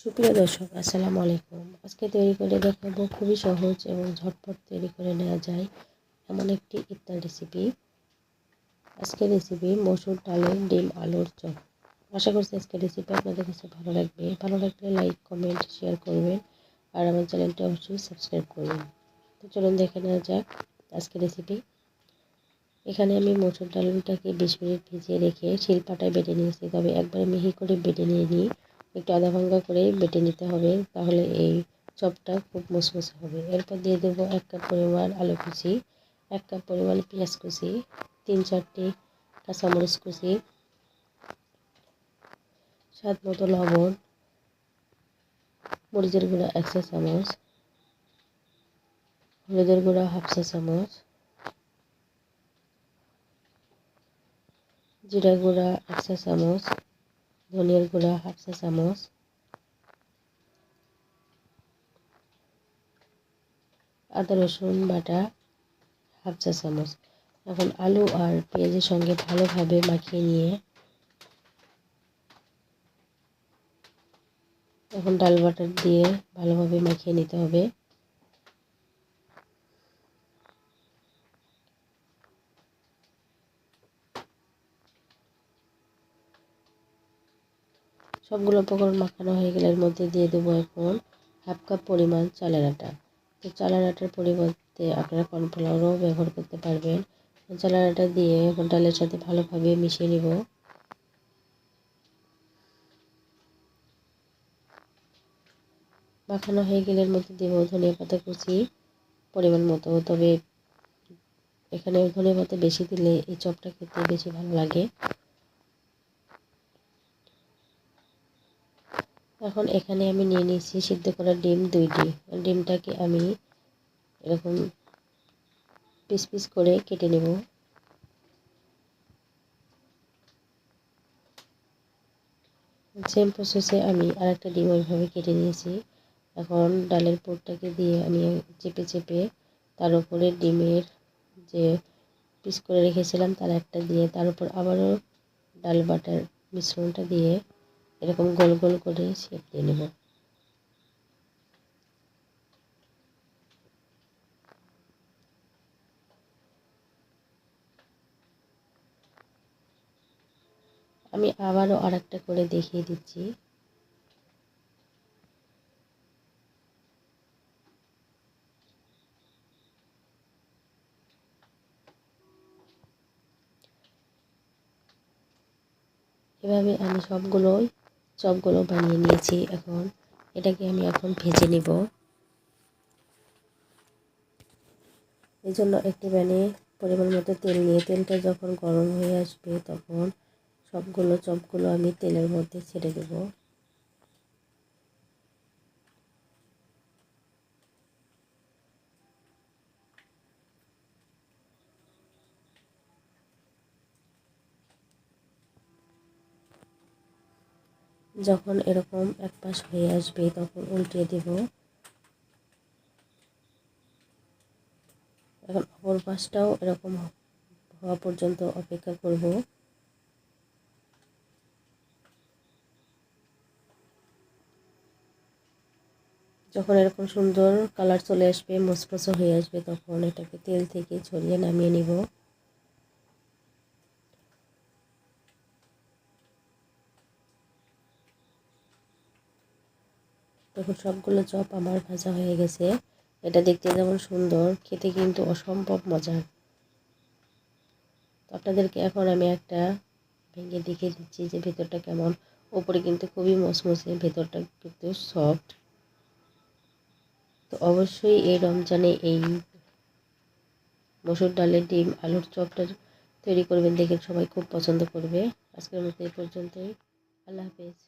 সুপ্রিয় দর্শক, আসসালামু আলাইকুম। আজকে তৈরি করে দেখাবো খুবই সহজ এবং ঝটপট তৈরি করে নেওয়া যায় এমন একটি ইফতার রেসিপি। আজকের রেসিপি মসুর ডালের ডিম আলুর চপ। আশা করছি আজকের রেসিপি আপনাদের কাছে ভালো লাগবে। ভালো লাগলে লাইক, কমেন্ট, শেয়ার করবেন আর আমার চ্যানেলটি অবশ্যই সাবস্ক্রাইব করবেন। তো চলুন দেখে নেওয়া যাক আজকের রেসিপি। এখানে আমি মসুর ডালটাকে 20 মিনিট ভিজিয়ে রেখে শিলপাটায় বেটে নিয়েছি, তবে একবারে মিহি করে বেটে নিয়ে নিই। একটু আধা ভাঙ্গা করে বেটে নিতে হবে, তাহলে এই চপটা খুব মুসমুসে হবে। এরপর দিয়ে দেবো 1 কাপ পরিমাণ আলু কুচি, 1 কাপ পরিমাণ পেঁয়াজ কুচি, 3-4টি কাঁচামরিচ কুচি, স্বাদ মতো লবণ, মরিচের গুঁড়া 1 চা চামচ, হলুদের গুঁড়া 1/2 চা চামচ, জিরা গুঁড়া 1 চা চামচ, ধনিয়ার গুঁড়া 1/2 চা চামচ, আদা রসুন বাটা 1/2 চা চামচ। এখন আলু আর পেঁয়াজের সঙ্গে ভালোভাবে মাখিয়ে নিয়ে এখন ডাল বাটার দিয়ে ভালোভাবে মাখিয়ে নিতে হবে। সবগুলো উপকরণ মাখানো হয়ে গেলে এর মধ্যে দিয়ে দেবো এখন 1/2 কাপ পরিমাণ চালের আটা। তো চালের আটার পরিবর্তে আপনারা কর্নফ্লাওয়ারও ব্যবহার করতে পারবেন। চালের আটা দিয়ে এখন ডালের সাথে ভালোভাবে মিশিয়ে নিব। মাখানো হয়ে গেলে এর মধ্যে দেবো ধনিয়া পাতা কুচি পরিমাণ মতো, তবে এখানে ধনিয়া পাতা বেশি দিলে এই চপটা খেতে বেশি ভালো লাগে। এখন এখানে আমি নিয়ে নিয়েছি সিদ্ধ করা ডিম 2টি। ডিমটাকে আমি এরকম পিস পিস করে কেটে নেব। সেম প্রসেসে আমি আরেকটা ডিম ওইভাবে কেটে নিয়েছি। এখন ডালের পুরটাকে দিয়ে আমি চেপে চেপে তার উপরে ডিমের যে পিস করে রেখেছিলাম তার একটা দিয়ে তার উপর আবারও ডাল বাটার মিশ্রণটা দিয়ে এরকম গোল গোল করে শেপ দিয়ে নেব। আমি আবারও আরেকটা করে দেখিয়ে দিচ্ছি। এভাবে আমি চপগুলো বানিয়ে নিয়েছি। এখন এটাকে আমি ভেজে নিব। এই জন্য একটি প্যানে পরিমাণ মতো তেল নিয়ে তেলটা যখন গরম হয়ে আসবে তখন সবগুলো চপগুলো আমি তেলের মধ্যে ছেড়ে দেব। যখন এরকম এক পাশ হয়ে আসবে তখন উল্টে দেব। এখন অপর পাশটাও এরকম হওয়া পর্যন্ত অপেক্ষা করব। যখন এরকম সুন্দর কালার চলে আসবে, মুচমুচে হয়ে আসবে, তখন এটাকে তেল থেকে ছড়িয়ে নামিয়ে নিব। তখন সবগুলো চপ আমার ভাজা হয়ে গেছে। এটা দেখতে যেমন সুন্দর, খেতে কিন্তু অসম্ভব মজার। তো আপনাদেরকে এখন আমি একটা ভেঙে দেখিয়ে দিচ্ছি যে ভেতরটা কেমন। উপরে কিন্তু খুবই মচমচে, ভেতরটা কিন্তু সফট। তো অবশ্যই এই রমজানে এই মসুর ডালের ডিম আলুর চপটা তৈরি করবেন, দেখে সবাই খুব পছন্দ করবে। আজকের মতো এই পর্যন্তই। আল্লাহ হাফেজ।